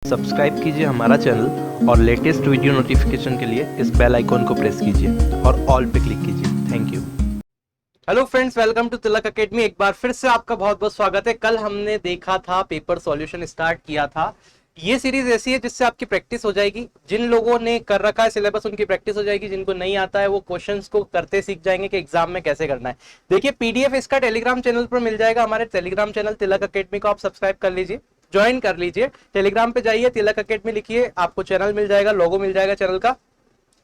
Subscribe कीजिए हमारा channel और लेटेस्ट वीडियो नोटिफिकेशन के लिए इस बेल आइकॉन को प्रेस कीजिए और ऑल पे क्लिक कीजिए। Thank you. Hello friends, welcome to Tilak academy. एक बार फिर से आपका बहुत बहुत स्वागत है। कल हमने देखा था पेपर सॉल्यूशन स्टार्ट किया था। ये सीरीज ऐसी है जिससे आपकी प्रैक्टिस हो जाएगी। जिन लोगों ने कर रखा है सिलेबस उनकी प्रैक्टिस हो जाएगी, जिनको नहीं आता है वो क्वेश्चंस को करते सीख जाएंगे कि एग्जाम में कैसे करना है। देखिए, पीडीएफ इसका टेलीग्राम चैनल पर मिल जाएगा। हमारे टेलीग्राम चैनल तिलक एकेडमी को आप सब्सक्राइब कर लीजिए, ज्वाइन कर लीजिए। टेलीग्राम पे जाइए, तिलक एकेडमी लिखिए, आपको चैनल मिल जाएगा, लोगो मिल जाएगा चैनल का,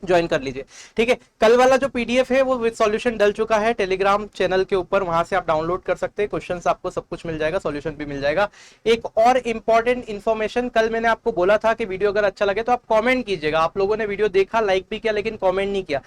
ज्वाइन कर लीजिए। ठीक है, कल वाला जो पीडीएफ है वो विद सॉल्यूशन डल चुका है टेलीग्राम चैनल के ऊपर, वहां से आप डाउनलोड कर सकते हैं। क्वेश्चंस आपको सब कुछ मिल जाएगा, सॉल्यूशन भी मिल जाएगा। एक और इंपॉर्टेंट इन्फॉर्मेशन, कल मैंने आपको बोला था कि वीडियो अगर अच्छा लगे तो आप कमेंट कीजिएगा। आप लोगों ने वीडियो देखा, लाइक भी किया, लेकिन कमेंट नहीं किया।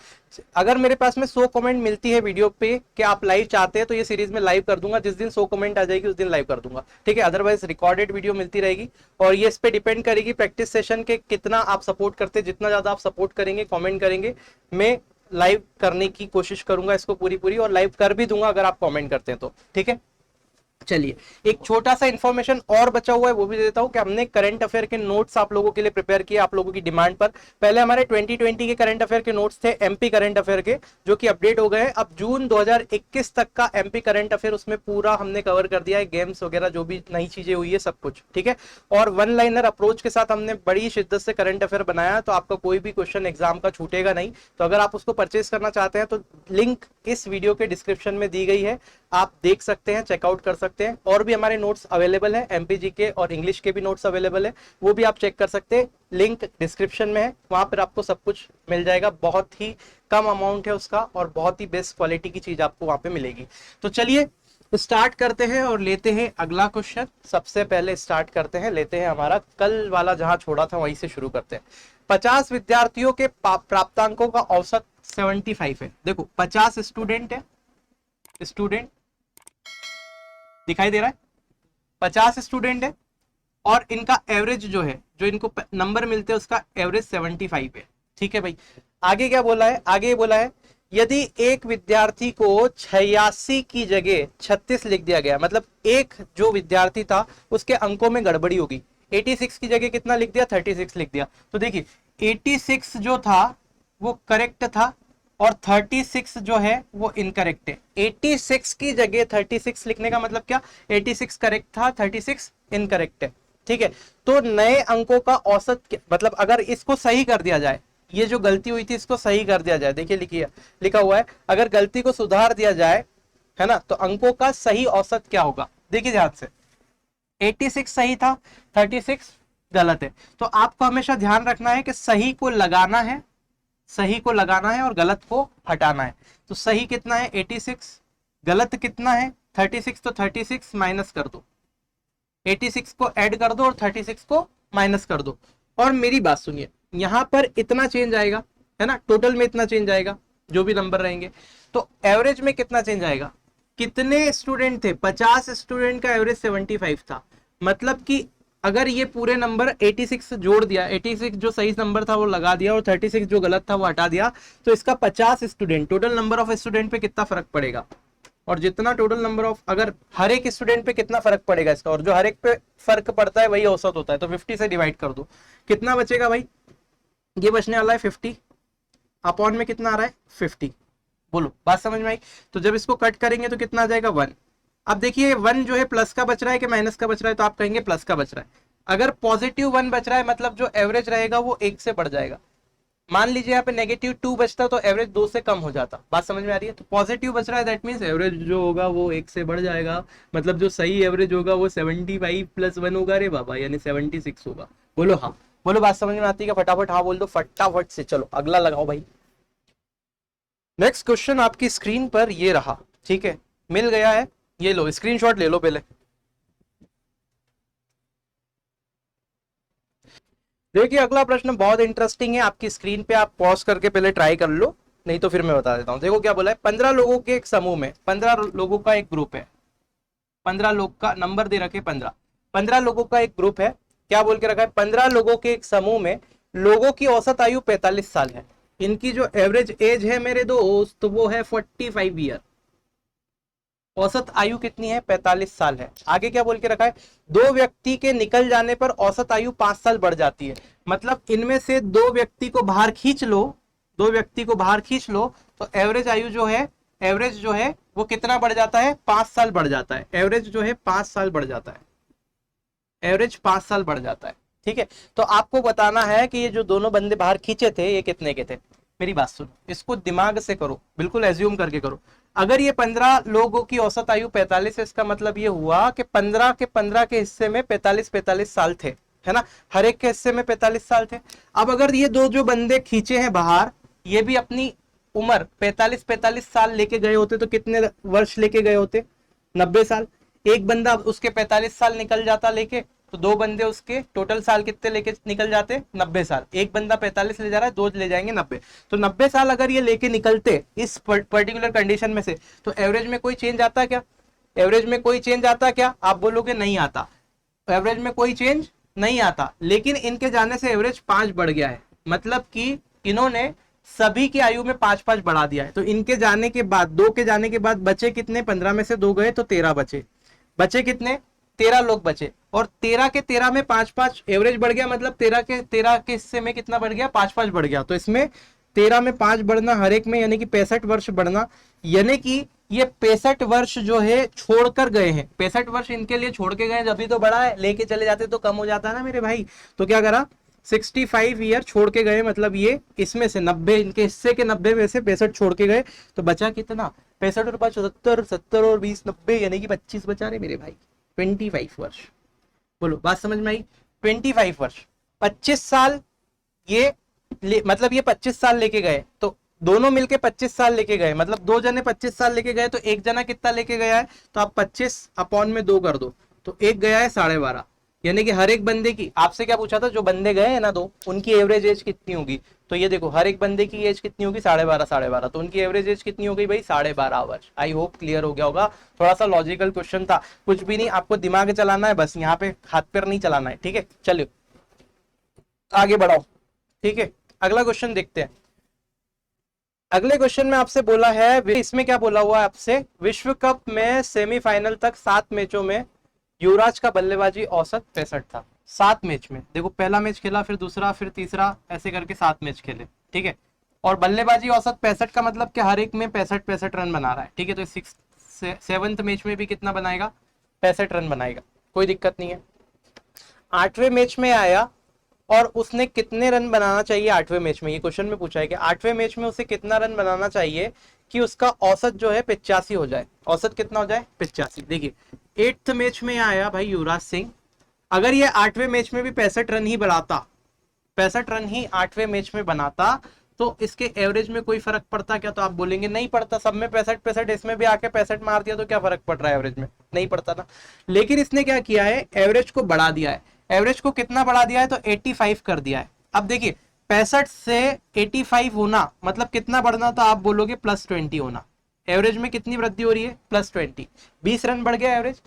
अगर मेरे पास में 100 कमेंट मिलती है वीडियो पे कि आप लाइव चाहते हैं तो ये सीरीज में लाइव कर दूंगा। जिस दिन 100 कमेंट आ जाएगी उस दिन लाइव कर दूंगा। ठीक है, अदरवाइज रिकॉर्डेड वीडियो मिलती रहेगी। और ये इस पे डिपेंड करेगी प्रैक्टिस सेशन के कितना आप सपोर्ट करते हैं। जितना ज्यादा आप सपोर्ट करेंगे, कमेंट करेंगे, मैं लाइव करने की कोशिश करूंगा इसको पूरी और लाइव कर भी दूंगा अगर आप कमेंट करते हैं तो। ठीक है, चलिए एक छोटा सा इंफॉर्मेशन और बचा हुआ है वो भी देता हूं कि हमने करंट अफेयर के नोट्स आप लोगों के लिए प्रिपेयर किए, आप लोगों की डिमांड पर। पहले हमारे 2020 के करंट अफेयर के नोट्स थे, एमपी करंट अफेयर के, जो कि अपडेट हो गए हैं। अब जून 2021 तक का एमपी करंट अफेयर उसमें पूरा हमने कवर कर दिया है, गेम्स वगैरह जो भी नई चीजें हुई है सब कुछ। ठीक है, और वन लाइनर अप्रोच के साथ हमने बड़ी शिद्दत से करंट अफेयर बनाया, तो आपका कोई भी क्वेश्चन एग्जाम का छूटेगा नहीं। तो अगर आप उसको परचेज करना चाहते हैं तो लिंक इस वीडियो के डिस्क्रिप्शन में दी गई है, आप देख सकते हैं, चेकआउट कर सकते हैं। और भी हमारे नोट्स अवेलेबल है, एमपीजी के और इंग्लिश के भी नोट्स अवेलेबल है, वो भी आप चेक कर सकते हैं। लिंक डिस्क्रिप्शन में है, वहां पर आपको सब कुछ मिल जाएगा। बहुत ही कम अमाउंट है उसका और बहुत ही बेस्ट क्वालिटी की चीज आपको वहां पे मिलेगी। तो चलिए स्टार्ट करते हैं और लेते हैं अगला क्वेश्चन। सबसे पहले स्टार्ट करते हैं, लेते हैं हमारा कल वाला जहां छोड़ा था वहीं से शुरू करते हैं। 50 विद्यार्थियों के प्राप्तांकों का औसत 75 है। देखो 50 स्टूडेंट है, स्टूडेंट दिखाई दे रहा है, 50 स्टूडेंट है और इनका एवरेज जो है, जो इनको नंबर मिलते हैं उसका एवरेज 75 है। ठीक है भाई, आगे क्या बोला है? आगे बोला है यदि एक विद्यार्थी को 86 की जगह 36 लिख दिया गया, मतलब एक जो विद्यार्थी था उसके अंकों में गड़बड़ी होगी। 86 की जगह कितना लिख दिया? 36 लिख दिया। तो देखिए 86 जो था वो करेक्ट था और 36 जो है वो इनकरेक्ट है। 86 की जगह 36 लिखने का मतलब क्या? 86 करेक्ट था, 36 इनकरेक्ट है। ठीक है, तो नए अंकों का औसत मतलब अगर इसको सही कर दिया जाए, ये जो गलती हुई थी इसको सही कर दिया जाए, देखिए लिखिए लिखा हुआ है, अगर गलती को सुधार दिया जाए, है ना, तो अंकों का सही औसत क्या होगा? देखिए ध्यान से, 86 सही था, 36 गलत है। तो आपको हमेशा ध्यान रखना है कि सही को लगाना है, सही को लगाना है और गलत को हटाना है। तो सही कितना है? 86, गलत कितना है? 36। तो 36 माइनस कर दो, 86 को ऐड कर दो और 36 को माइनस कर दो। और मेरी बात सुनिए, यहां पर इतना चेंज आएगा, है ना, टोटल में इतना चेंज आएगा जो भी नंबर रहेंगे। तो एवरेज में कितना चेंज आएगा? कितने स्टूडेंट थे? 50 स्टूडेंट का एवरेज 75 था, मतलब कि अगर ये पूरे नंबर 86 जोड़ दिया, 86 जो सही नंबर था वो लगा दिया और 36 जो गलत था वो हटा दिया, तो इसका 50 student, total number of student पे कितना फर्क पड़ेगा? और जितना टोटल नंबर ऑफ, अगर हर एक स्टूडेंट पे कितना फर्क पड़ेगा इसका, और जो हर एक पे फर्क पड़ता है वही औसत होता है। तो 50 से डिवाइड कर दो, कितना बचेगा भाई? ये बचने वाला है 50, अपॉन में कितना आ रहा है? 50। बोलो, बात समझ में आई? तो जब इसको कट करेंगे तो कितना आ जाएगा? 1। अब देखिए 1 जो है प्लस का बच रहा है कि माइनस का बच रहा है? तो आप कहेंगे प्लस का बच रहा है। अगर पॉजिटिव 1 बच रहा है मतलब जो एवरेज रहेगा वो 1 से बढ़ जाएगा। मान लीजिए यहाँ पे नेगेटिव 2 बचता तो एवरेज 2 से कम हो जाता। बात समझ में आ रही है? तो पॉजिटिव बच रहा है, दैट मींस एवरेज जो होगा वो 1 से बढ़ जाएगा, मतलब जो सही एवरेज होगा वो 75 प्लस 1 होगा रे बाबा, यानी 76 होगा। बोलो हाँ, बोलो बात समझ में आती है? फटाफट हाँ बोल दो, फटाफट से। चलो अगला लगाओ भाई। नेक्स्ट क्वेश्चन आपकी स्क्रीन पर ये रहा, ठीक है, मिल गया है, ये लो स्क्रीनशॉट ले लो पहले। देखिए अगला प्रश्न बहुत इंटरेस्टिंग है, आपकी स्क्रीन पे आप पॉज करके पहले ट्राई कर लो, नहीं तो फिर मैं बता देता हूं। देखो क्या बोला है, 15 लोगों के एक समूह में, 15 लोगों का एक ग्रुप है, 15 लोग का नंबर दे रखे 15, 15 लोगों का एक ग्रुप है। क्या बोल के रखा है? 15 लोगों के एक समूह में लोगों की औसत आयु 45 साल है। इनकी जो एवरेज एज है मेरे दोस्त वो है 45 ईयर। औसत आयु कितनी है? 45 साल है। आगे क्या बोल के रखा है? 2 व्यक्ति के निकल जाने पर औसत आयु 5 साल बढ़ जाती है। मतलब इनमें से 2 व्यक्ति को बाहर खींच लो, 2 व्यक्ति को बाहर खींच लो तो एवरेज आयु जो है, एवरेज जो है वो कितना बढ़ जाता है? 5 साल बढ़ जाता है। एवरेज जो है 5 साल बढ़ जाता है, एवरेज 5 साल बढ़ जाता है। ठीक है, तो आपको बताना है कि ये जो दोनों बंदे बाहर खींचे थे ये कितने के थे। मेरी बात सुनो, इसको दिमाग से करो, बिल्कुल एज्यूम करके करो। अगर ये 15 लोगों की औसत आयु 45 है, इसका मतलब ये हुआ कि 15 के हिस्से में 45 साल थे, है ना? हर एक के हिस्से में 45 साल थे। अब अगर ये दो जो बंदे खींचे हैं बाहर, ये भी अपनी उम्र 45 साल लेके गए होते तो कितने वर्ष लेके गए होते? 90 साल। एक बंदा उसके 45 साल निकल जाता लेके, तो 2 बंदे उसके टोटल साल कितने लेके निकल जाते? 90 साल। एक बंदा 45 ले जा रहा है, 2 ले जाएंगे 90। तो 90 साल अगर ये लेके निकलते इस पर्टिकुलर कंडीशन में से, तो एवरेज में कोई चेंज आता क्या? एवरेज में कोई चेंज आता क्या? आप बोलोगे नहीं आता, एवरेज में कोई चेंज नहीं आता। लेकिन इनके जाने से एवरेज 5 बढ़ गया है, मतलब कि इन्होंने सभी की आयु में 5-5 बढ़ा दिया है। तो इनके जाने के बाद, 2 के जाने के बाद बचे कितने? 15 में से 2 गए तो 13 बचे। बचे कितने? 13 लोग बचे। और 13 के 13 में 5-5 एवरेज बढ़ गया, मतलब 13 के हिस्से में कितना बढ़ गया? 5-5 बढ़ गया। तो इसमें 13 में 5 बढ़ना हर एक में, यानी कि 65 वर्ष बढ़ना, यानी कि ये 65 वर्ष जो है छोड़कर गए हैं। 65 वर्ष इनके लिए छोड़ के गए, जब भी तो बड़ा है, लेके चले जाते तो कम हो जाता ना मेरे भाई। तो क्या करा? 65 ईयर छोड़ के गए, मतलब ये इसमें से 90, इनके हिस्से के 90 में से 65 छोड़ के गए, तो बचा कितना? 65 और 5 70, 70 और 20 90, यानी कि 25 बचा रहे मेरे भाई। 25 वर्ष। बोलो, बात समझ में आई? 25 वर्ष, 25 साल ये मतलब ये 25 साल लेके गए, तो दोनों मिलके 25 साल लेके गए, मतलब 2 जने 25 साल लेके गए, तो एक जना कितना लेके गया है? तो आप 25 अपॉन में 2 कर दो, तो एक गया है 12.5। यानी कि हर एक बंदे की, आपसे क्या पूछा था, जो बंदे गए हैं ना 2, उनकी एवरेज एज कितनी होगी? तो ये देखो, हर एक बंदे की एज कितनी होगी? 12.5, तो उनकी एवरेज एज कितनी हो गई भाई? 12.5 वर्ष। आई होप क्लियर हो गया होगा। थोड़ा सा लॉजिकल क्वेश्चन था, कुछ भी नहीं, आपको दिमाग चलाना है बस, यहाँ पे हाथ पैर नहीं चलाना है। ठीक है, चलिए आगे बढ़ाओ। ठीक है, अगला क्वेश्चन देखते हैं। अगले क्वेश्चन में आपसे बोला है, इसमें क्या बोला हुआ है आपसे? विश्व कप में सेमीफाइनल तक 7 मैचों में युवराज का बल्लेबाजी औसत 65 था। 7 मैच में, देखो पहला मैच खेला, फिर दूसरा, फिर तीसरा, ऐसे करके 7 मैच खेले। ठीक है, और बल्लेबाजी औसत 65 का मतलब कि हर एक में 65 रन बना रहा है। ठीक है, तो 7वें मैच में भी कितना बनाएगा? 65 रन बनाएगा, कोई दिक्कत नहीं है। 8वें मैच में आया और उसने कितने रन बनाना चाहिए 8वें मैच में? ये क्वेश्चन में पूछा है कि 8वें मैच में उसे कितना रन बनाना चाहिए कि उसका औसत जो है 85 हो जाए। औसत कितना हो जाए? 85। देखिए 8th मैच में आया भाई युवराज सिंह, अगर ये 8वें मैच में भी 65 रन ही बनाता, 65 रन ही 8वें मैच में बनाता, तो इसके एवरेज में कोई फर्क पड़ता क्या? तो आप बोलेंगे नहीं पड़ता, सब में 65, इसमें भी आके 65 मार दिया तो क्या फर्क पड़ रहा है एवरेज में? नहीं पड़ता ना। लेकिन इसने क्या किया है? एवरेज को बढ़ा दिया है। एवरेज को कितना बढ़ा दिया है? तो 85 कर दिया है। अब देखिए 65 से 85 होना मतलब कितना बढ़ना? तो आप बोलोगे +20 होना। एवरेज में कितनी वृद्धि हो रही है? +20। 20 रन बढ़ गया एवरेज।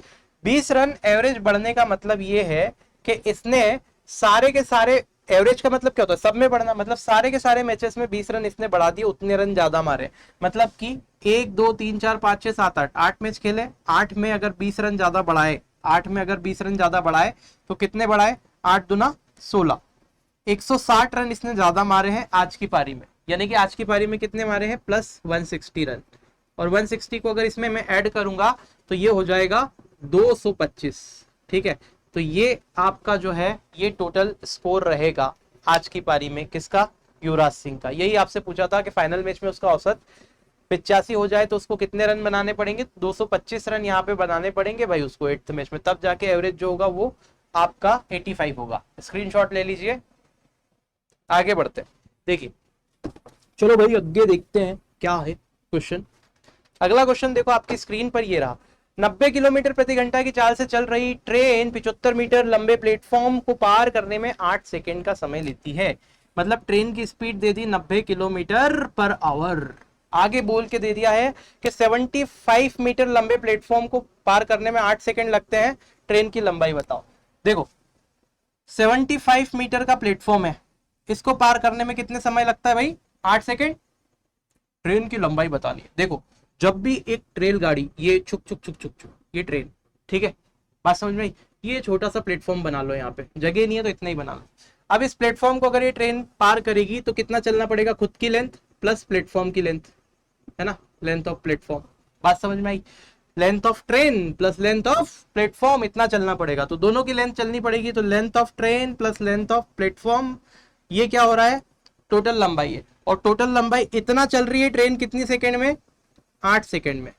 20 रन एवरेज बढ़ने का मतलब ये है कि इसने सारे के सारे, एवरेज का मतलब क्या होता है? सब में बढ़ना, मतलब सारे के सारे मैचेस में 20 रन इसने बढ़ा दिए, उतने रन ज्यादा मारे। मतलब कि 1 2 3 4 5 6 7 8 मैच खेले, 8 में अगर 20 रन ज्यादा बढ़ाए, 8 में अगर 20 रन ज्यादा बढ़ाए तो कितने बढ़ाए? 8 दूना 16, 160 रन इसने ज्यादा मारे हैं आज की पारी में। यानी कि आज की पारी में कितने मारे हैं? +160 रन। और 160 को अगर इसमें मैं ऐड करूंगा तो ये हो जाएगा 225। ठीक है, तो ये आपका जो है ये टोटल स्कोर रहेगा आज की पारी में, किसका? युवराज सिंह का। यही आपसे पूछा था कि फाइनल मैच में उसका औसत 85 हो जाए तो उसको कितने रन बनाने पड़ेंगे? 225 रन यहाँ पे बनाने पड़ेंगे भाई उसको 8th मैच में, तब जाके एवरेज जो होगा वो आपका 85 होगा। स्क्रीनशॉट ले लीजिए, आगे बढ़ते हैं। देखिए चलो भाई आगे देखते हैं क्या है क्वेश्चन। अगला क्वेश्चन देखो आपकी स्क्रीन पर ये रहा। 90 किलोमीटर प्रति घंटा की चाल से चल रही ट्रेन 75 मीटर लंबे प्लेटफॉर्म को पार करने में 8 सेकेंड का समय लेती है। मतलब ट्रेन की स्पीड दे दी 90 किलोमीटर पर आवर। आगे बोल के दे दिया है कि 75 मीटर लंबे प्लेटफॉर्म को पार करने में 8 सेकेंड लगते हैं, ट्रेन की लंबाई बताओ। देखो 75 मीटर का प्लेटफॉर्म है, इसको पार करने में कितने समय लगता है भाई? 8 सेकेंड। ट्रेन की लंबाई बतानी है। देखो जब भी एक ट्रेल गाड़ी, ये छुक छुक छुक छुक छुक, ये ट्रेन, ठीक है, बात समझ में आई। ये छोटा सा प्लेटफॉर्म बना लो, यहाँ पे जगह नहीं है तो इतना ही बना लो। अब इस प्लेटफॉर्म को अगर ये ट्रेन पार करेगी तो कितना चलना पड़ेगा, खुद की लेंथ प्लस प्लेटफॉर्म की लेंथ, है ना, लेंथ ऑफ प्लेटफॉर्म, बात समझ में आई। Length of train plus length of platform, इतना चलना पड़ेगा, तो दोनों की लेंथ चलनी पड़ेगी। तो length of train plus length of platform, ये क्या हो रहा है, टोटल लंबाई है। और टोटल लंबाई इतना चल रही है ट्रेन कितनी सेकेंड में, 8 सेकेंड में।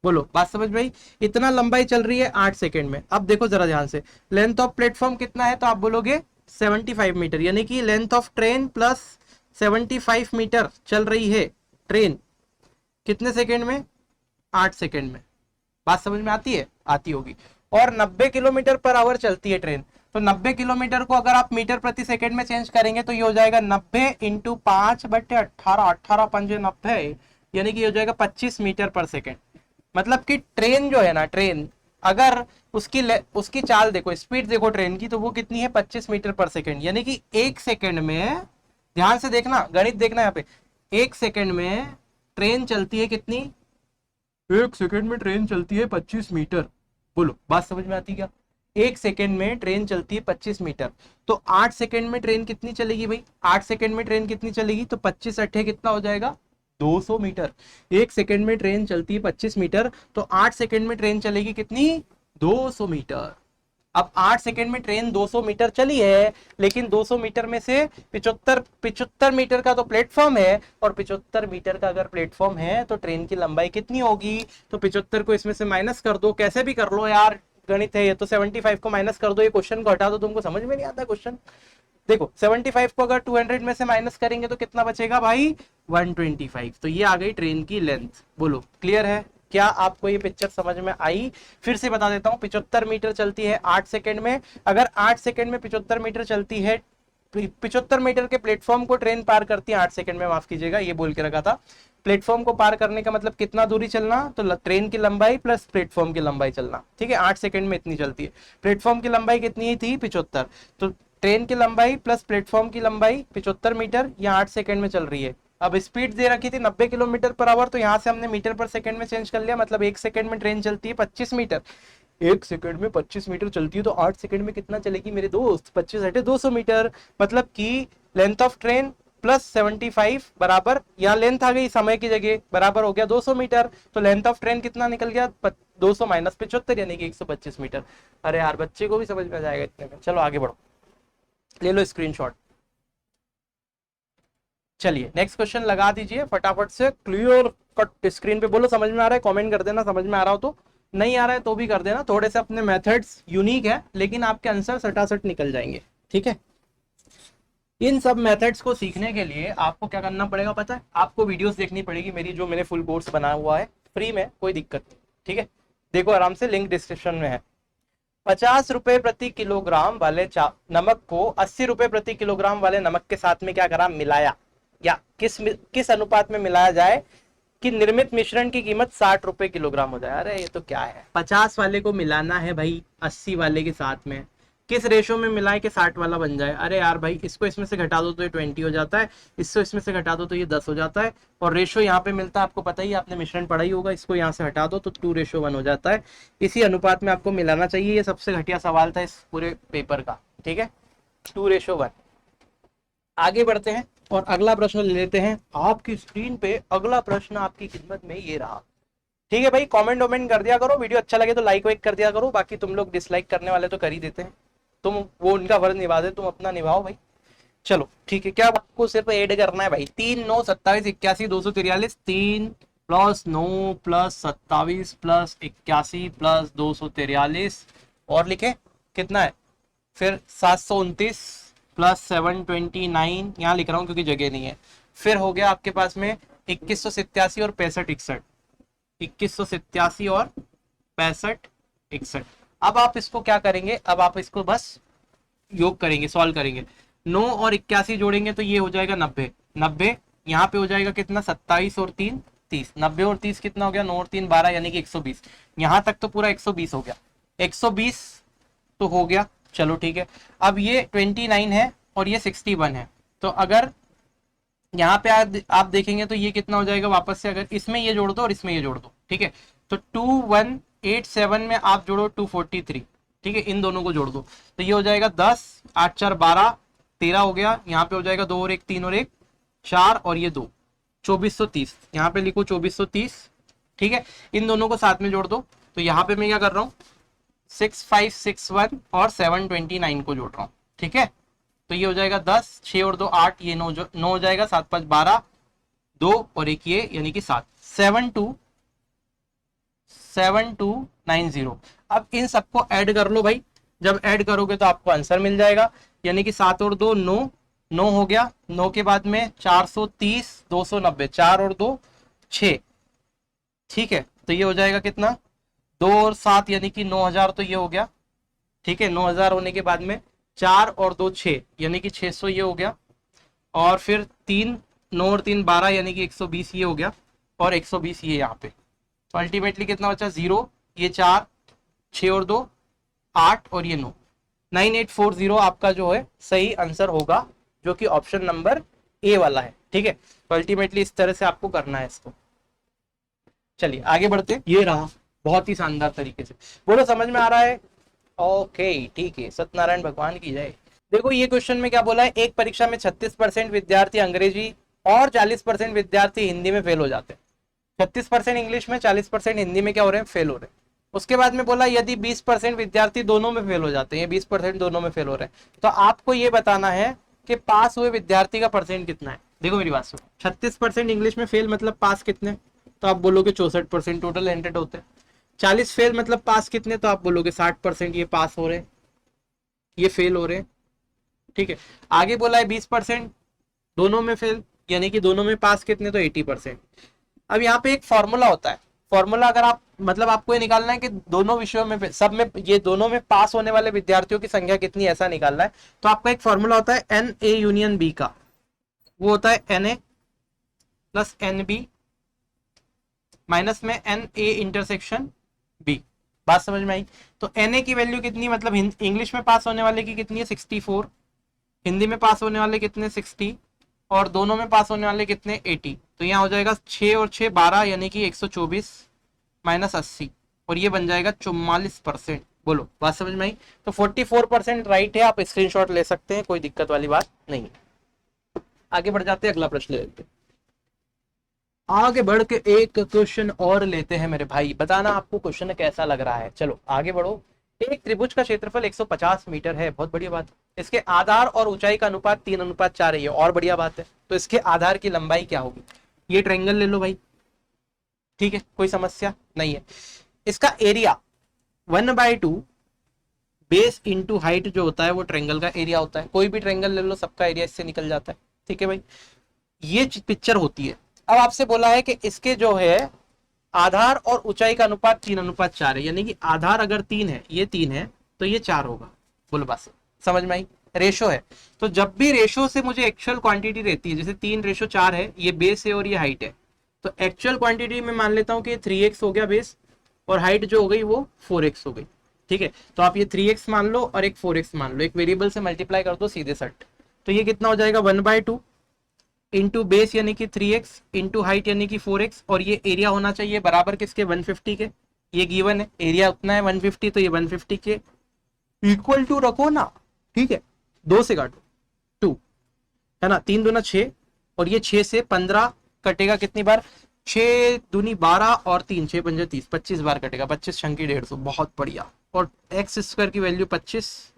बोलो, बात समझ में आई। इतना लंबाई चल रही है 8 सेकेंड में। अब देखो जरा ध्यान से, लेंथ ऑफ प्लेटफॉर्म कितना है, तो आप बोलोगे 75 मीटर, यानी कि length of train plus 75 metre चल रही है ट्रेन, कितने सेकेंड में, 8 सेकेंड में। बात समझ में आती है, आती होगी। और 90 किलोमीटर पर आवर चलती है ट्रेन, तो 90 किलोमीटर को अगर आप मीटर प्रति सेकंड में चेंज करेंगे तो ये हो जाएगा 90 इंटू 5/18, 18 पंजे 90, यानी कि हो जाएगा 25 मीटर पर सेकंड। मतलब कि ट्रेन जो है ना, ट्रेन अगर उसकी चाल देखो, स्पीड देखो ट्रेन की, तो वो कितनी है, 25 मीटर पर सेकंड, यानी कि एक सेकंड में, ध्यान से देखना, गणित देखना यहाँ पे, एक सेकंड में ट्रेन चलती है कितनी, एक सेकंड में ट्रेन चलती है 25 मीटर। बोलो, बात समझ में आती क्या, एक सेकंड में ट्रेन चलती है 25 मीटर। तो 8 सेकंड में ट्रेन कितनी चलेगी भाई, 8 सेकंड में ट्रेन कितनी चलेगी, तो 25 अट्ठे कितना हो जाएगा, 200 मीटर। एक सेकंड में ट्रेन चलती है 25 मीटर, तो 8 सेकंड में ट्रेन चलेगी कितनी, 200 मीटर। अब 8 सेकंड में ट्रेन 200 मीटर चली है, लेकिन 200 मीटर में से 75 मीटर का तो प्लेटफॉर्म है, और 75 मीटर का अगर प्लेटफॉर्म है तो ट्रेन की लंबाई कितनी होगी, तो 75 को इसमें से माइनस कर दो, कैसे भी कर लो यार, गणित है ये तो। 75 को माइनस कर दो, ये क्वेश्चन को हटा दो, तुमको समझ में नहीं आता क्वेश्चन। देखो 75 को अगर 200 में से माइनस करेंगे तो कितना बचेगा भाई, 125। तो ये आ गई ट्रेन की लेंथ। बोलो, क्लियर है क्या आपको, ये पिक्चर समझ में आई। फिर से बता देता हूँ, 75 मीटर चलती है 8 सेकंड में, अगर 8 सेकंड में 75 मीटर चलती है, 75 मीटर के प्लेटफॉर्म को ट्रेन पार करती है 8 सेकंड में, माफ कीजिएगा ये बोल के रखा था। प्लेटफॉर्म को पार करने का मतलब कितना दूरी चलना, तो ट्रेन की लंबाई प्लस प्लेटफॉर्म की लंबाई चलना, ठीक है। 8 सेकंड में इतनी चलती है, प्लेटफॉर्म की लंबाई कितनी थी, 75, तो ट्रेन की लंबाई प्लस प्लेटफॉर्म की लंबाई 75 मीटर, ये 8 सेकंड में चल रही है। अब स्पीड दे रखी थी 90 किलोमीटर पर आवर, तो यहाँ से हमने मीटर पर सेकंड में चेंज कर लिया, मतलब एक सेकंड में ट्रेन चलती है 25 मीटर, एक सेकंड में 25 मीटर चलती है, तो 8 सेकंड में कितना चलेगी मेरे दोस्त, 25 हटे 200 मीटर। मतलब कि लेंथ ऑफ ट्रेन प्लस 75 बराबर, यहाँ लेंथ आ गई समय की जगह, बराबर हो गया 200 मीटर। तो लेंथ ऑफ ट्रेन कितना निकल गया, 200 माइनस 75, यानी कि 125 मीटर। अरे यार, बच्चे को भी समझ में आ जाएगा इतने में। चलो आगे बढ़ो, ले लो स्क्रीनशॉट। चलिए नेक्स्ट क्वेश्चन लगा दीजिए फटाफट से, क्लियर कट स्क्रीन पे। बोलो समझ में आ रहा है, कमेंट कर देना समझ में आ रहा हो तो, नहीं आ रहा है तो भी कर देना। थोड़े से अपने मेथड्स यूनिक है, लेकिन आपके आंसर सटासट निकल जाएंगे, ठीक है। इन सब मेथड्स को सीखने के लिए आपको क्या करना पड़ेगा पता है, आपको वीडियोस देखनी पड़ेगी मेरी, जो मैंने फुल कोर्स बनाया हुआ है फ्री में, कोई दिक्कत नहीं, ठीक है। देखो आराम से, लिंक डिस्क्रिप्शन में है। 50 रुपए प्रति किलोग्राम वाले नमक को 80 रुपए प्रति किलोग्राम वाले नमक के साथ में क्या करा, मिलाया, या किस अनुपात में मिलाया जाए कि निर्मित मिश्रण की कीमत 60 रुपए किलोग्राम हो जाए। अरे ये तो क्या है, 50 वाले को मिलाना है भाई 80 वाले के साथ में, किस रेशो में मिलाए कि 60 वाला बन जाए। अरे यार भाई, इसको इसमें से घटा दो तो ये 20 हो जाता है, इसको इसमें से घटा दो तो ये 10 हो जाता है, और रेशो यहाँ पे मिलता है, आपको पता ही, आपने मिश्रण पढ़ा ही होगा। इसको यहाँ से हटा दो तो 2:1 हो जाता है। इसी अनुपात में आपको मिलाना चाहिए। ये सबसे घटिया सवाल था इस पूरे पेपर का, ठीक है, 2:1। आगे बढ़ते हैं और अगला प्रश्न ले लेते हैं। आपकी स्क्रीन पे अगला प्रश्न आपकी खिदमत में ये रहा, ठीक है भाई। कमेंट वमेंट कर दिया करो, वीडियो अच्छा लगे तो लाइक वाइक कर दिया करो, बाकी तुम लोग डिसलाइक करने वाले तो कर ही देते हैं, तुम वो उनका फर्ज निभा दे, तुम अपना निभाओ भाई। चलो ठीक है, क्या आपको सिर्फ ऐड करना है भाई, 3 9 27 81 243, 3 + 9 + 27 + 81 + 243, और लिखे कितना है फिर 729 + 729, यहाँ लिख रहा हूँ क्योंकि जगह नहीं है। फिर हो गया आपके पास में 2187 और 65 61, 2187 और 65 61। अब आप इसको क्या करेंगे, अब आप इसको बस योग करेंगे, सॉल्व करेंगे। 9 और 81 जोड़ेंगे तो ये हो जाएगा 90, 90 यहाँ पे हो जाएगा कितना, 27 और 3 30, 90 और 30 कितना हो गया, 9 और 3 12, यानी कि 120। यहाँ तक तो पूरा 120 हो गया, 120 तो हो गया। चलो ठीक है, अब ये 29 है और ये 61 है, तो अगर यहाँ पे आप देखेंगे तो ये कितना हो जाएगा वापस से, अगर इसमें ये जोड़ दो और इसमें ये जोड़ दो, ठीक है, तो 2187 में आप जोड़ो 243, ठीक है, इन दोनों को जोड़ दो तो ये हो जाएगा 10, 8 4 12, 13 हो गया, यहाँ पे हो जाएगा 2 और 1 3 और 1 4 और ये 2, 2430, यहाँ पे लिखो 2430, ठीक है, इन दोनों को साथ में जोड़ दो तो यहाँ पे मैं क्या कर रहा हूँ 6561 और 729 को जोड़ रहा हूँ, ठीक है, तो ये हो जाएगा 10, 6 और 2 8, ये 9 9 हो जाएगा, 7 5 12, 2 और 1 ये यानी कि 7, 7290। अब इन सबको ऐड कर लो भाई, जब ऐड करोगे तो आपको आंसर मिल जाएगा, यानी कि 7 और 2 9, 9 हो गया, 9 के बाद में 430, 290, 4 और 2 6, ठीक है, तो ये हो जाएगा कितना 2 और 7 यानी कि 9000, तो ये हो गया, ठीक है, 9000 होने के बाद में 4 और 2 6 यानी कि 600 ये हो गया, और फिर 3 9 और 3 12 यानी कि 120 ये हो गया, और 120 ये यहाँ पे, तो अल्टीमेटली कितना बचा 0, ये 4, 6 और 2 8 और ये 9, 9840 आपका जो है सही आंसर होगा, जो कि ऑप्शन नंबर ए वाला है, ठीक है, तो अल्टीमेटली इस तरह से आपको करना है इसको। चलिए आगे बढ़ते, ये रहा बहुत ही शानदार तरीके से, बोलो समझ में आ रहा है? ओके ठीक है, सत्यनारायण भगवान की जय। देखो ये क्वेश्चन में क्या बोला है, एक परीक्षा में 36% विद्यार्थी अंग्रेजी और 40% विद्यार्थी हिंदी में फेल हो जाते हैं, 36% इंग्लिश में, 40% हिंदी में क्या हो रहे हैं, फेल हो रहे हैं। उसके बाद में बोला यदि 20% विद्यार्थी दोनों में फेल हो जाते हैं, 20% दोनों में फेल हो रहे हैं, तो आपको ये बताना है कि पास हुए विद्यार्थी का परसेंट कितना है। देखो मेरी बात सुनो, 36% इंग्लिश में फेल मतलब पास कितने, तो आप बोलोगे 64%, टोटल 100 होते हैं। 40 फेल मतलब पास कितने, तो आप बोलोगे 60%, ये पास हो रहे हैं, ये फेल हो रहे हैं, ठीक है। आगे बोला है 20% दोनों में फेल, यानी कि दोनों में पास कितने, तो 80%। अब यहाँ पे एक फॉर्मूला होता है, फॉर्मूला अगर आप मतलब आपको ये निकालना है कि दोनों विषयों में सब में ये दोनों में पास होने वाले विद्यार्थियों की संख्या कितनी, ऐसा निकालना है, तो आपका एक फॉर्मूला होता है एन ए यूनियन बी का, वो होता है N A plus N B minus में एन ए इंटरसेक्शन बी। बात समझ में आई? तो एन ए की वैल्यू कितनी, मतलब इंग्लिश में पास होने वाले की कितनी है 64, हिंदी में पास होने वाले कितने 60, और दोनों में पास होने वाले कितने 80, तो यहाँ हो जाएगा 6 और 6 12 यानी कि 124 माइनस 80, और ये बन जाएगा 44%। बोलो बात समझ में आई? तो 44% राइट है, आप स्क्रीनशॉट ले सकते हैं, कोई दिक्कत वाली बात नहीं है। आगे बढ़ जाते हैं, अगला प्रश्न लेते हैं। आगे बढ़ के एक क्वेश्चन और लेते हैं मेरे भाई, बताना आपको क्वेश्चन कैसा लग रहा है। चलो आगे बढ़ो। एक त्रिभुज का क्षेत्रफल 150 मीटर है, बहुत बढ़िया बात। इसके आधार और ऊंचाई का अनुपात 3:4 है, और बढ़िया बात है। तो इसके आधार की लंबाई क्या होगी? ये ट्रायंगल ले लो भाई, ठीक है, कोई समस्या नहीं है। इसका एरिया 1/2 बेस इंटू हाइट जो होता है वो ट्रायंगल का एरिया होता है। कोई भी ट्रायंगल ले लो, सबका एरिया इससे निकल जाता है, ठीक है भाई। ये पिक्चर होती है। अब आपसे बोला है कि इसके जो है आधार और ऊंचाई का अनुपात 3:4 है, यानी कि आधार अगर 3 है, ये 3 है, तो ये 4 होगा। बोलो बस समझ में आई? रेशो है, तो जब भी रेशो से मुझे एक्चुअल क्वांटिटी रहती है, जैसे 3:4 है, ये बेस है और ये हाइट है, तो एक्चुअल क्वांटिटी में मान लेता हूं कि 3x हो गया बेस, और हाइट जो हो गई वो 4x हो गई, ठीक है। तो आप ये 3x मान लो और एक 4x मान लो, एक वेरिएबल से मल्टीप्लाई कर दो सीधे सट, तो ये कितना हो जाएगा 1/2 इंटू बेस यानी कि 3x इंटू हाइट यानी कि 4x, और ये एरिया होना चाहिए बराबर किसके 150 के। ये गिवन है, एरिया उतना है 150, तो ये 150 के इक्वल टू रखो ना, ठीक है, 2 से काटो 2 है ना, 3 दूना 6, और ये 6 से 15 कटेगा कितनी बार, 6 दूनी 12 और 3 6 पंजे 30, 25 बार कटेगा, 25 छंकी 150, बहुत बढ़िया। और एक्स स्क्वायर की वैल्यू 25,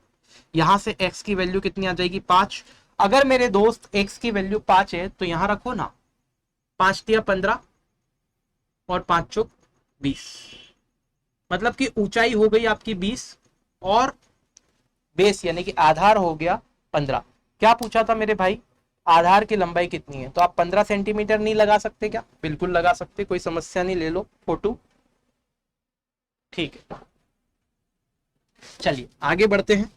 यहां से एक्स की वैल्यू कितनी आ जाएगी 5। अगर मेरे दोस्त x की वैल्यू 5 है तो यहां रखो ना, 5 तिया 15 और 5 चौक 20, मतलब कि ऊंचाई हो गई आपकी 20 और बेस यानी कि आधार हो गया 15। क्या पूछा था मेरे भाई? आधार की लंबाई कितनी है? तो आप 15 सेंटीमीटर नहीं लगा सकते क्या? बिल्कुल लगा सकते, कोई समस्या नहीं, ले लो फोटो, ठीक है। चलिए आगे बढ़ते हैं,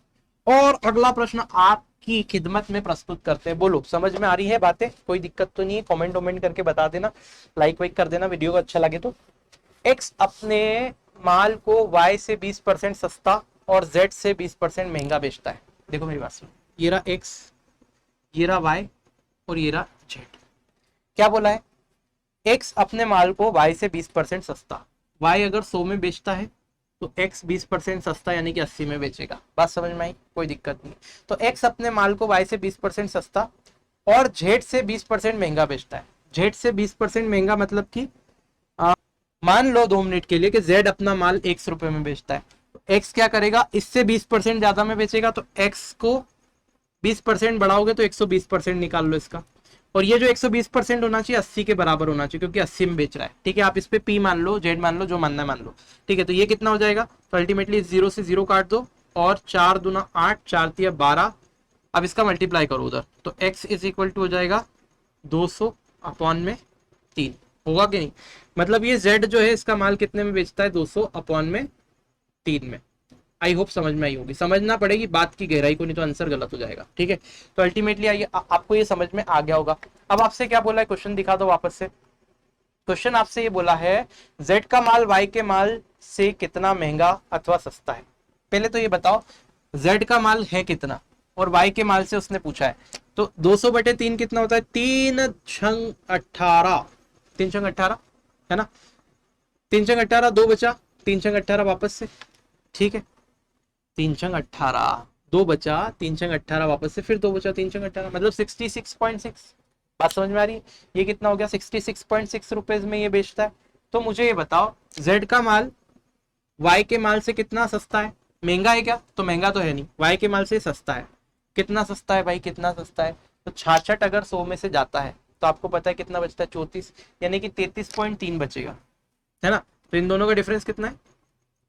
और अगला प्रश्न आप की खिदमत में प्रस्तुत करते हैं। बोलो समझ में आ रही है बातें? कोई दिक्कत तो नहीं है? कमेंट वमेंट करके बता देना, लाइक वाइक कर देना वीडियो को अच्छा लगे तो। एक्स अपने माल को y से 20% सस्ता और z से 20% महंगा बेचता है। देखो मेरी बात सुनो, ये रहा x, ये रहा y और ये रहा z, क्या बोला है, x अपने माल को y से 20% सस्ता, y अगर 100 में बेचता है तो x 20% सस्ता यानी कि 80 में बेचेगा। बात समझ में आई, कोई दिक्कत नहीं। तो x अपने माल को y से 20% सस्ता और z से 20% महंगा बेचता है। z से 20% महंगा मतलब कि मान लो 2 मिनट के लिए कि z अपना माल 100 रुपए में बेचता है, तो x क्या करेगा, इससे 20% ज्यादा में बेचेगा, तो x को 20% बढ़ाओगे तो 120% निकाल लो इसका, और ये जो 120% होना चाहिए 80 के बराबर होना चाहिए, क्योंकि 80 में बेच रहा है। ठीक है, आप इस पे p मान लो, z मान लो, जो मानना है मान लो। ठीक है, तो ये कितना हो जाएगा, तो अल्टीमेटली 0 से 0 काट दो और 4 दूना 8, 4 तिया 12, अब इसका मल्टीप्लाई करो उधर, तो x इज इक्वल टू हो जाएगा 200 अपॉन में 3, होगा कि नहीं। मतलब ये z जो है इसका माल कितने में बेचता है, 200 अपॉन में 3 में। आई होप समझ में आई होगी, समझना पड़ेगी बात की गहराई को, नहीं तो आंसर गलत हो जाएगा। ठीक है, तो अल्टीमेटली आइए आपको ये समझ में आ गया होगा। अब आपसे क्या बोला है, क्वेश्चन दिखा दो वापस से। क्वेश्चन आपसे ये बोला है z का माल y के माल से कितना महंगा अथवा सस्ता है। पहले तो ये बताओ z का माल है कितना और y के माल से उसने पूछा है, तो 200/3 कितना होता है, 3 छंग 18, 3 छंग 18 है ना, 3 छंग 18, 2 बचा, 3 छंग 18 वापस से। ठीक है, 3 छंग 18, 2 बचा, 3 छंग 18 वापस से, फिर 2 बचा, 3 छंग 18, मतलब 66.6। बात समझ में आ रही है, ये कितना हो गया, 66.6 रुपए में ये बेचता है। तो मुझे ये बताओ z का माल y के माल से कितना सस्ता है, महंगा है क्या, तो महंगा तो है नहीं, y के माल से सस्ता है। कितना सस्ता है भाई, कितना सस्ता है, तो 66 अगर 100 में से जाता है तो आपको पता है कितना बचता है, 34, यानी कि 33.3 बचेगा, है ना। तो इन दोनों का डिफरेंस कितना है,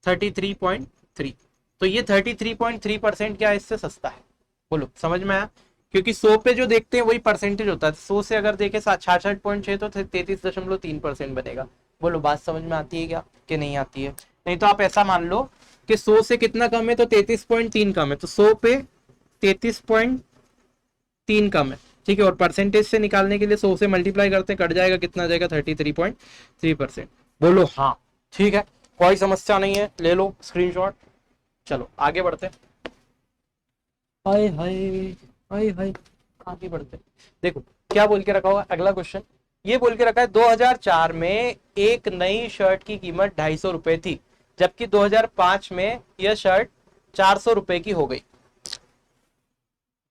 33.3। तो ये 33.3% क्या है, इससे सस्ता है। बोलो समझ में आया, क्योंकि 100 पे जो देखते हैं वही परसेंटेज होता है, 100 से अगर देखे 66.6 तो 33.3% बनेगा। बोलो बात समझ में आती है क्या कि नहीं आती है। नहीं तो आप ऐसा मान लो कि 100 से कितना कम है, तो 33.3 कम है, तो 100 पे 33.3 कम है। ठीक है, और परसेंटेज से निकालने के लिए 100 से मल्टीप्लाई करते हैं, कट जाएगा, कितना जाएगा, 33.3%। बोलो हाँ, ठीक है, कोई समस्या नहीं है, ले लो स्क्रीनशॉट। चलो आगे बढ़ते हैं, हाय हाय हाय हाय, आगे बढ़ते हैं। देखो क्या बोल के रखा हुआ अगला क्वेश्चन, ये बोल के रखा है 2004 में एक नई शर्ट की कीमत 250 रुपए थी, जबकि 2005 में यह शर्ट 400 रुपए की हो गई।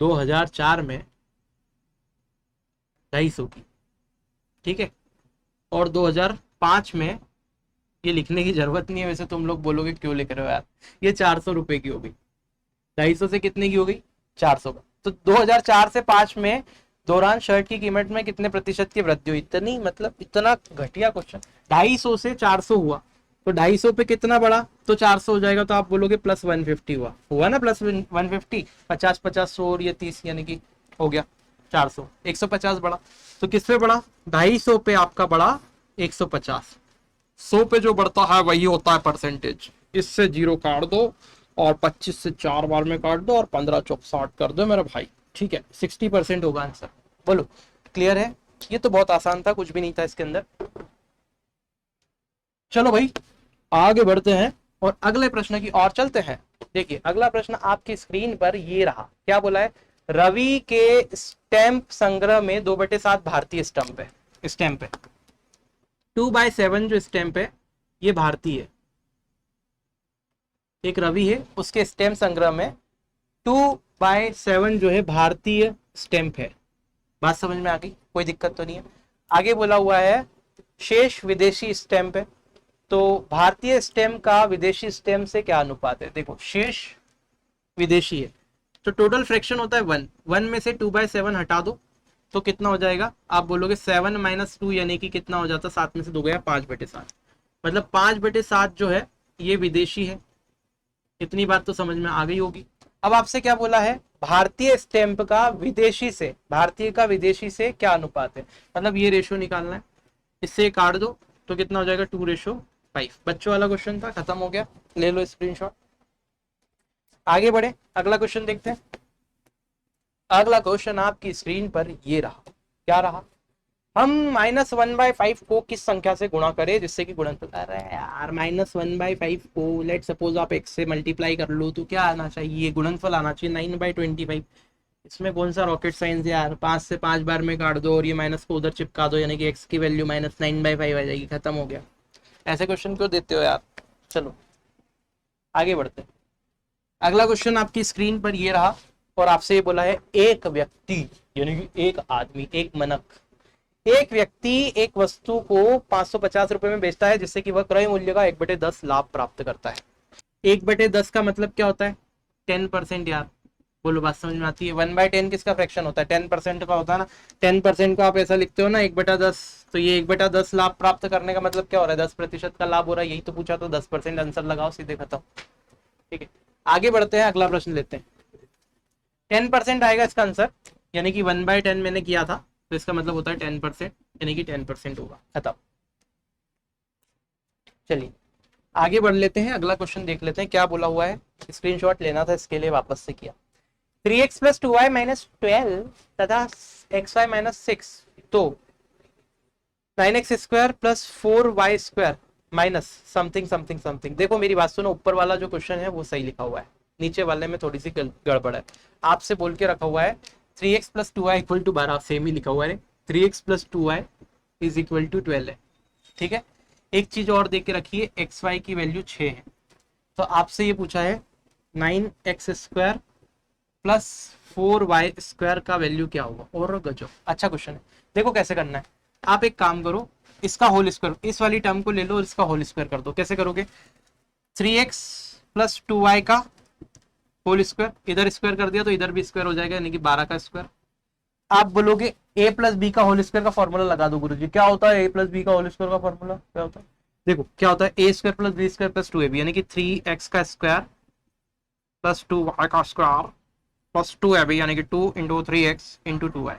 2004 में 250 की, ठीक है, और 2005 में, ये लिखने की जरूरत नहीं है वैसे, तुम लोग बोलोगे क्यों लिख रहे हो यार, ये 400 रुपए की हो गई। 250 से कितने की हो गई, 400 का। तो 2004 से 5 में दौरान शर्ट की कीमत में कितने प्रतिशत की वृद्धि हुई, इतनी, मतलब इतना घटिया क्वेश्चन। 250 से 400 हुआ, तो 250 पे कितना बढ़ा, तो 400 हो जाएगा, तो आप बोलोगे प्लस 150 हुआ, हुआ ना प्लस 150, 50 50 100 और ये 30, यानी कि हो गया 400, 150 बढ़ा। तो किस पे बढ़ा, 250 पे आपका बढ़ा 150। 100 पे जो बढ़ता है वही होता है परसेंटेज, इससे 0 काट दो और 25 से 4 बार में काट दो और 15 चौक 60 कर दो मेरे भाई। ठीक है, 60% होगा आंसर। बोलो क्लियर है, ये तो बहुत आसान था, कुछ भी नहीं था इसके अंदर। चलो भाई आगे बढ़ते हैं और अगले प्रश्न की ओर चलते हैं। देखिए अगला प्रश्न आपकी स्क्रीन पर ये रहा, क्या बोला है, रवि के स्टैंप संग्रह में 2/7 भारतीय स्टैंप है। स्टैंप है 2/7 जो स्टैंप है ये भारतीय है, एक रवि है उसके स्टैंप संग्रह में 2/7 जो है भारतीय स्टैंप है। बात समझ में आ गई, कोई दिक्कत तो नहीं है। आगे बोला हुआ है शेष विदेशी स्टैंप है, तो भारतीय स्टैंप का विदेशी स्टैंप से क्या अनुपात है। देखो शेष विदेशी है तो टोटल फ्रैक्शन होता है 1, 1 में से 2/7 हटा दो तो कितना हो जाएगा, आप बोलोगे 7 - 2 यानी कि कितना हो जाता, 7 में से 2 गया 5/7, मतलब 5/7 जो है ये विदेशी है। इतनी बात तो समझ में आ गई होगी। अब आपसे क्या बोला है, भारतीय स्टैंप का विदेशी से, भारतीय का विदेशी से क्या अनुपात है, मतलब ये रेशियो निकालना है, इससे काट दो तो कितना हो जाएगा 2:5। बच्चों वाला क्वेश्चन था, खत्म हो गया, ले लो स्क्रीनशॉट। आगे बढ़े, अगला क्वेश्चन देखते हैं। अगला क्वेश्चन आपकी स्क्रीन पर ये रहा, क्या रहा, हम -1/5 को किस संख्या से गुणा करें जिससे कि गुणनफल, अरे यार -1/5 को लेट सपोज आप x से मल्टीप्लाई कर लो तो क्या आना चाहिए, गुणनफल आना चाहिए 9/25। इसमें कौन सा रॉकेट साइंस यार, 5 से 5 बार में काट दो और ये माइनस को उधर चिपका दो, यानी कि एक्स की वैल्यू -9/5 आ जाएगी, खत्म हो गया। ऐसे क्वेश्चन क्यों देते हो यार। चलो आगे बढ़ते हैं। अगला क्वेश्चन आपकी स्क्रीन पर ये रहा और आपसे ये बोला है एक व्यक्ति यानी कि एक आदमी, एक मनक, एक व्यक्ति एक वस्तु को 550 रुपए में बेचता है जिससे कि वह क्रय मूल्य का 1/10 लाभ प्राप्त करता है। 1/10 का मतलब क्या होता है? 10% यार। बोलो बात समझ में आती है? 1/10 किसका फ्रैक्शन होता है? 10% का होता है ना। 10% को आप ऐसा लिखते हो ना 1/10, तो ये 1/10 लाभ प्राप्त करने का मतलब क्या हो रहा है? 10% का लाभ हो रहा है, यही तो पूछा। तो 10% आंसर लगाओ, सीधे खत्म। ठीक है, आगे बढ़ते हैं, अगला प्रश्न लेते हैं। 10% आएगा इसका आंसर, यानी कि 1/10 मैंने किया था, तो इसका मतलब होता है 10%, यानी कि 10% होगा, खत्म। चलिए आगे बढ़ लेते हैं, अगला क्वेश्चन देख लेते हैं क्या बोला हुआ है। स्क्रीनशॉट लेना था, इसके लिए वापस से किया। 3x + 2y - 12 तथा xy - 6, तो 9x² + 4y² minus something something something. देखो मेरी बात सुनो, ऊपर वाला जो क्वेश्चन है वो सही लिखा हुआ है, नीचे वाले में थोड़ी सी गड़बड़ है। आपसे बोल के रखा हुआ है 3x + 2y = 12, सेम ही लिखा हुआ है। 3x + 2y = 12 है, ठीक है। एक चीज और देख के रखिए, xy की वैल्यू 6 है, तो आपसे ये पूछा है 9x² + 4y² का वैल्यू क्या होगा। और गजब, अच्छा क्वेश्चन है। देखो कैसे करना है, आप एक काम करो, इसका होल स्क्वायर, इस वाली टर्म को ले लो और इसका होल स्क्वायर कर दो। कैसे करोगे? 3x + 2y का होल स्क्वायर, इधर स्क्वायर कर दिया तो इधर भी स्क्वायर हो जाएगा, यानी कि 12 का स्क्वायर। आप बोलोगे a + b का होल स्क्वायर का फॉर्मूला लगा दो। गुरुजी क्या होता है a + b का होल स्क्वायर का फॉर्मूला? क्या होता है? देखो क्या होता है, a² + b² + 2ab, यानी कि 3x का स्क्वायर + 2y का स्क्वायर + 2ab, यानी कि 2 × 3x × 2y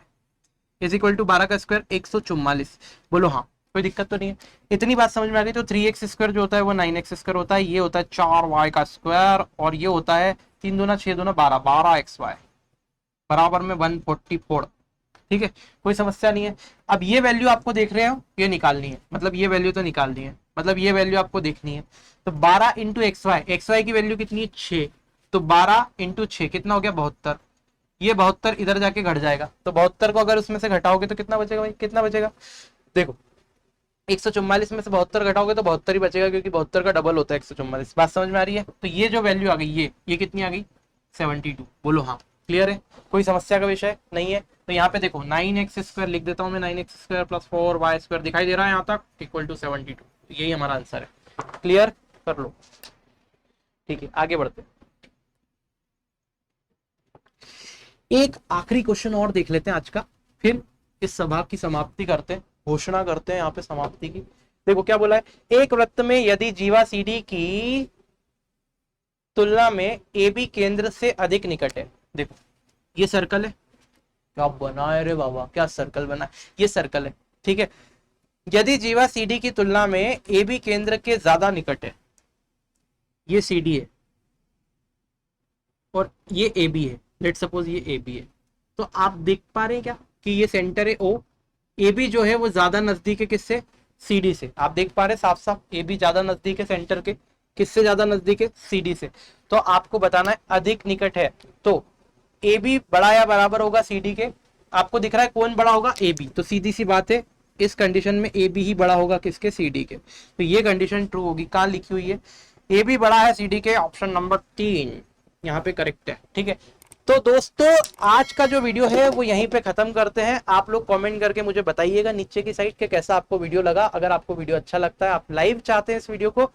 = 12 का स्क्वायर 144। बोलो हाँ, कोई दिक्कत तो नहीं है? इतनी बात समझ में आ गई। तो 3x² जो होता है वो 9x² होता है, ये होता है 4y का स्क्वायर, और ये होता है 3 दूना 6 दूना 12, 12xy बराबर में 144। ठीक है, कोई समस्या नहीं है। अब ये वैल्यू आपको देख रहे हो, ये निकालनी है, मतलब ये वैल्यू तो निकालनी है, मतलब ये वैल्यू आपको देखनी है। तो 12 × xy की वैल्यू कितनी है? 6, तो 12 × 6 कितना हो गया? 72। ये 72 इधर जाके घट जाएगा, तो 72 को अगर उसमें से घटाओगे तो कितना बचेगा भाई? कितना बचेगा? देखो 144 में से 72 घटाओगे तो 72 ही बचेगा, क्योंकि 72 का डबल होता है 144। बात समझ में आ रही है? तो ये जो वैल्यू आ गई, ये कितनी आ गई? 72। बोलो हाँ, क्लियर है? कोई समस्या का विषय नहीं है? तो यहाँ पे देखो 9x² लिख देता हूँ मैं, 9x² + 4y² दिखाई दे रहा है यहाँ तक, = 72। यही हमारा आंसर है, क्लियर कर लो। ठीक है, आगे बढ़ते हैं। एक आखिरी क्वेश्चन और देख लेते हैं आज का, फिर इस सभा की समाप्ति करते हैं, घोषणा करते हैं यहाँ पे समाप्ति की। देखो क्या बोला है, एक वृत्त में यदि जीवा CD की तुलना में AB केंद्र से अधिक निकट है। देखो ये सर्कल है, क्या बनाए रे बाबा, क्या सर्कल बना है, ये सर्कल है, ठीक है। यदि जीवा CD की तुलना में AB केंद्र के ज्यादा निकट है, ये CD है और ये AB है, लेट सपोज ये AB है, तो आप देख पा रहे हैं क्या कि ये सेंटर है O, AB जो है वो ज्यादा नजदीक है किससे? CD से। आप देख पा रहे हैं साफ साफ, AB ज्यादा नजदीक है सेंटर के, किससे ज्यादा नजदीक है? CD से। तो आपको बताना है अधिक निकट है, तो AB बड़ा या बराबर होगा CD के। आपको दिख रहा है कौन बड़ा होगा? AB। तो सीधी सी बात है, इस कंडीशन में AB ही बड़ा होगा किसके? CD के। तो ये कंडीशन ट्रू होगी। कहाँ लिखी हुई है? AB बड़ा है CD के, ऑप्शन नंबर 3 यहाँ पे करेक्ट है, ठीक है। तो दोस्तों आज का जो वीडियो है वो यहीं पे खत्म करते हैं। आप लोग कमेंट करके मुझे बताइएगा नीचे की साइड के कैसा आपको वीडियो लगा। अगर आपको वीडियो अच्छा लगता है, आप लाइव चाहते हैं इस वीडियो को,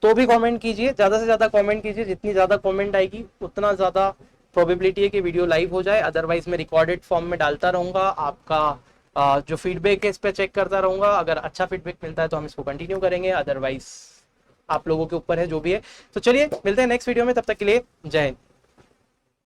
तो भी कमेंट कीजिए, ज्यादा से ज्यादा कमेंट कीजिए। जितनी ज्यादा कमेंट आएगी उतना ज्यादा प्रोबेबिलिटी है कि वीडियो लाइव हो जाए। अदरवाइज मैं रिकॉर्डेड फॉर्म में डालता रहूंगा, आपका जो फीडबैक है इस पर चेक करता रहूंगा। अगर अच्छा फीडबैक मिलता है तो हम इसको कंटिन्यू करेंगे, अदरवाइज आप लोगों के ऊपर है जो भी है। तो चलिए मिलते हैं नेक्स्ट वीडियो में, तब तक के लिए जय हिंद।